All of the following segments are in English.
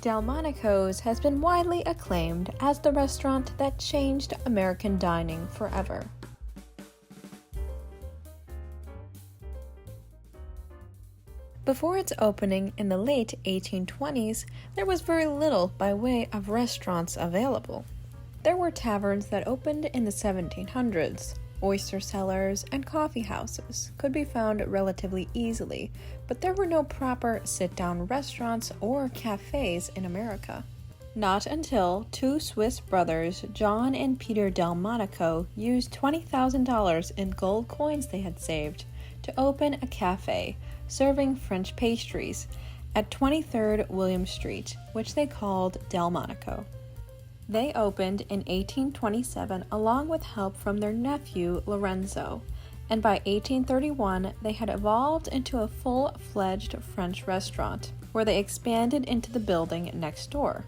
Delmonico's has been widely acclaimed as the restaurant that changed American dining forever. Before its opening in the late 1820s, there was very little by way of restaurants available. There were taverns that opened in the 1700s. Oyster cellars and coffee houses could be found relatively easily, but there were no proper sit-down restaurants or cafes in America. Not until two Swiss brothers, John and Peter Delmonico, used $20,000 in gold coins they had saved to open a cafe serving French pastries at 23rd William Street, which they called Delmonico. They opened in 1827 along with help from their nephew Lorenzo, and by 1831 they had evolved into a full-fledged French restaurant, where they expanded into the building next door.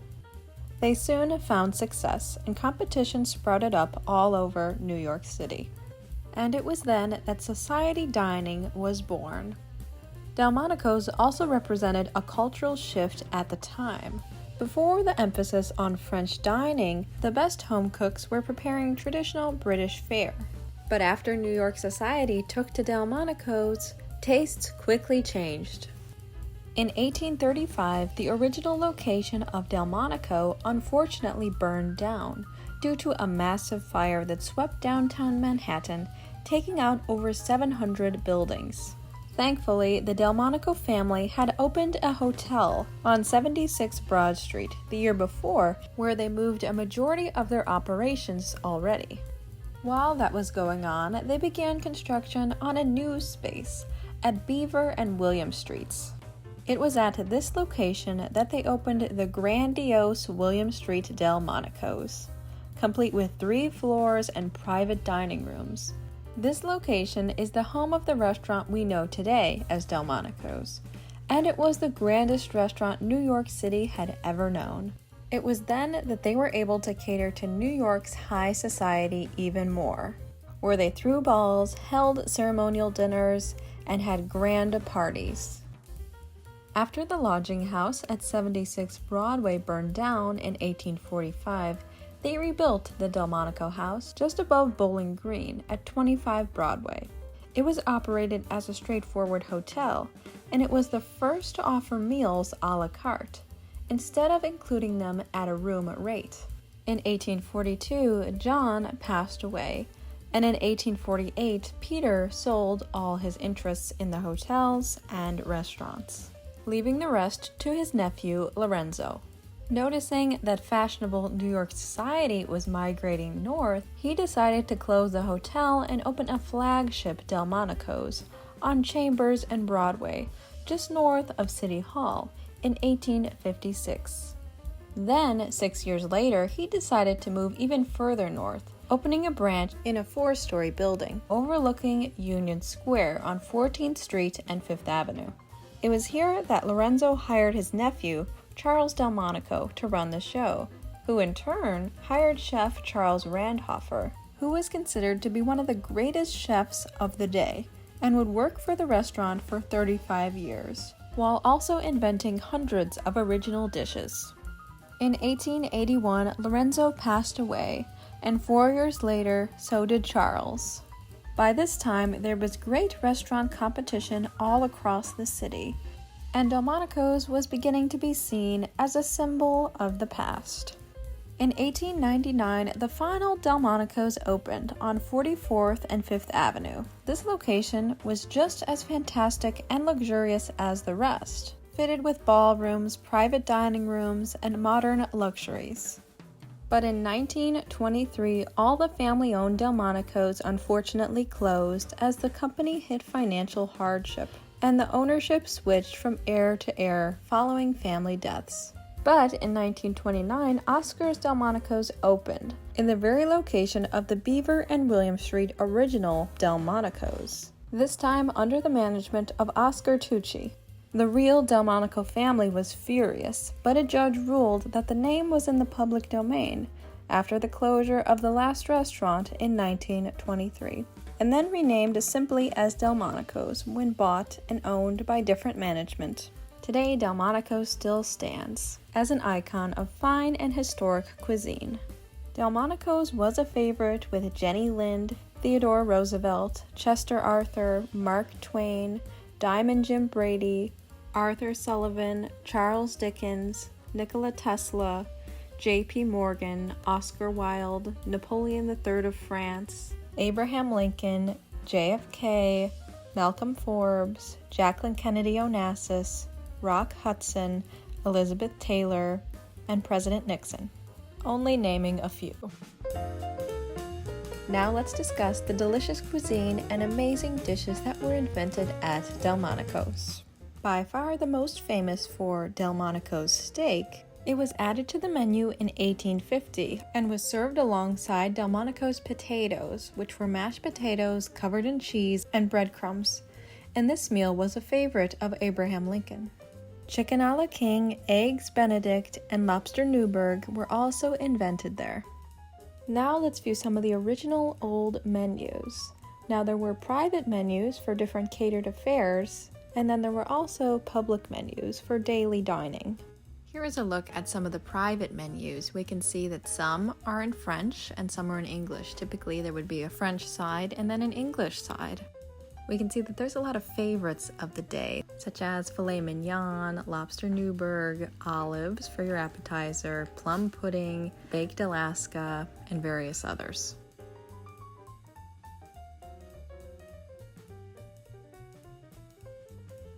They soon found success, and competition sprouted up all over New York City. And it was then that society dining was born. Delmonico's also represented a cultural shift at the time. Before the emphasis on French dining, the best home cooks were preparing traditional British fare. But after New York society took to Delmonico's, tastes quickly changed. In 1835, the original location of Delmonico unfortunately burned down due to a massive fire that swept downtown Manhattan, taking out over 700 buildings. Thankfully, the Delmonico family had opened a hotel on 76 Broad Street the year before, where they moved a majority of their operations already. While that was going on, they began construction on a new space at Beaver and William Streets. It was at this location that they opened the grandiose William Street Delmonico's, complete with 3 floors and private dining rooms. This location is the home of the restaurant we know today as Delmonico's, and it was the grandest restaurant New York City had ever known. It was then that they were able to cater to New York's high society even more, where they threw balls, held ceremonial dinners, and had grand parties. After the lodging house at 76 Broadway burned down in 1845, they rebuilt the Delmonico House just above Bowling Green at 25 Broadway. It was operated as a straightforward hotel, and it was the first to offer meals a la carte, instead of including them at a room rate. In 1842, John passed away, and in 1848, Peter sold all his interests in the hotels and restaurants, leaving the rest to his nephew Lorenzo. Noticing that fashionable New York society was migrating north, he decided to close the hotel and open a flagship Delmonico's on Chambers and Broadway, just north of City Hall, in 1856. Then, 6 years later, he decided to move even further north, opening a branch in a 4-story building overlooking Union Square on 14th Street and 5th Avenue. It was here that Lorenzo hired his nephew, Charles Delmonico, to run the show, who in turn hired chef Charles Randhofer, who was considered to be one of the greatest chefs of the day and would work for the restaurant for 35 years, while also inventing hundreds of original dishes. In 1881, Lorenzo passed away, and 4 years later, so did Charles. By this time, there was great restaurant competition all across the city, and Delmonico's was beginning to be seen as a symbol of the past. In 1899, the final Delmonico's opened on 44th and 5th Avenue. This location was just as fantastic and luxurious as the rest, fitted with ballrooms, private dining rooms, and modern luxuries. But in 1923, all the family-owned Delmonico's unfortunately closed as the company hit financial hardship, and the ownership switched from heir to heir following family deaths. But in 1929, Oscar's Delmonico's opened, in the very location of the Beaver and William Street original Delmonico's, this time under the management of Oscar Tucci. The real Delmonico family was furious, but a judge ruled that the name was in the public domain after the closure of the last restaurant in 1923. And then renamed simply as Delmonico's when bought and owned by different management. Today, Delmonico still stands as an icon of fine and historic cuisine. Delmonico's was a favorite with Jenny Lind, Theodore Roosevelt, Chester Arthur, Mark Twain, Diamond Jim Brady, Arthur Sullivan, Charles Dickens, Nikola Tesla, J.P. Morgan, Oscar Wilde, Napoleon III of France, Abraham Lincoln, JFK, Malcolm Forbes, Jacqueline Kennedy Onassis, Rock Hudson, Elizabeth Taylor, and President Nixon, only naming a few. Now let's discuss the delicious cuisine and amazing dishes that were invented at Delmonico's. By far the most famous for Delmonico's steak, it was added to the menu in 1850 and was served alongside Delmonico's potatoes, which were mashed potatoes covered in cheese and breadcrumbs, and this meal was a favorite of Abraham Lincoln. Chicken a la king, eggs Benedict, and lobster Newburg were also invented there. Now let's view some of the original old menus. Now there were private menus for different catered affairs, and then there were also public menus for daily dining. Here is a look at some of the private menus. We can see that some are in French and some are in English. Typically there would be a French side and then an English side. We can see that there's a lot of favorites of the day, such as filet mignon, lobster Newburg, olives for your appetizer, plum pudding, baked Alaska, and various others.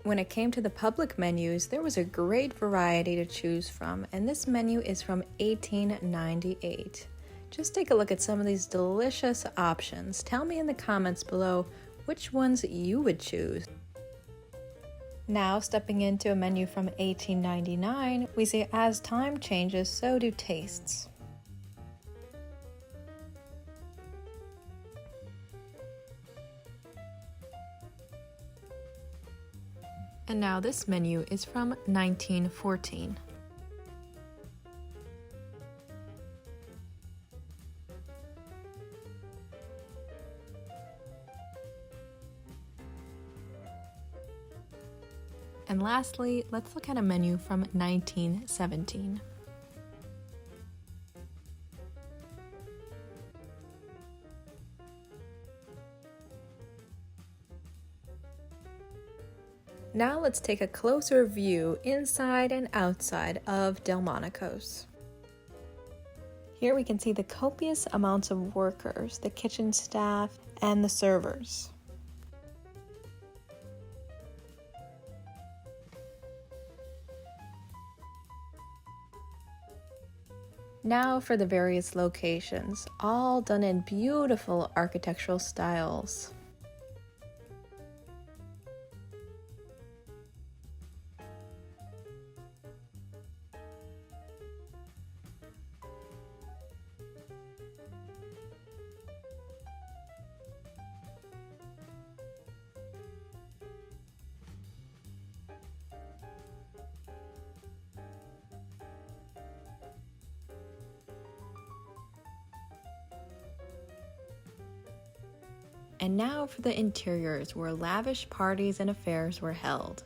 When it came to the public menus, there was a great variety to choose from, and this menu is from 1898. Just take a look at some of these delicious options. Tell me in the comments below which ones you would choose. Now, stepping into a menu from 1899, we see as time changes, so do tastes. And now this menu is from 1914. And lastly, let's look at a menu from 1917. Now let's take a closer view inside and outside of Delmonico's. Here we can see the copious amounts of workers, the kitchen staff, and the servers. Now for the various locations, all done in beautiful architectural styles. And now for the interiors, where lavish parties and affairs were held.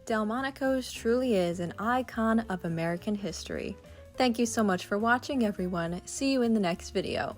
Delmonico's truly is an icon of American history. Thank you so much for watching, everyone. See you in the next video.